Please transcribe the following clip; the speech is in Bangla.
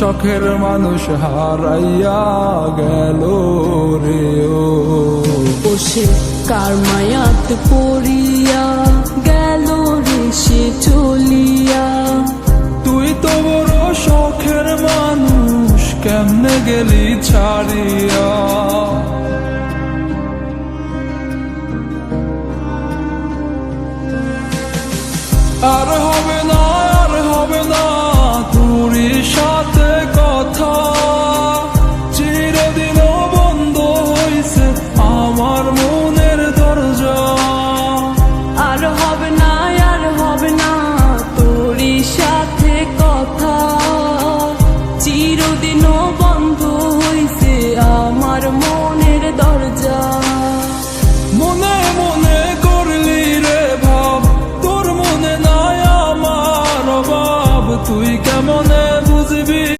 শখের মানুষ হারাইয়া গেল রে ও সে কার মায়াত পড়িয়া গেল রে সে চলিয়া। তুই তো বড় শখের মানুষ কেমনে গেলি ছাড়িয়া। আর হবে না আর হবে না তোরই সাথে কথা, চিরদিন বন্ধ হইছে আমার মনের দরজা। আর হবে না আর হবে না তোরই সাথে কথা, চিরদিন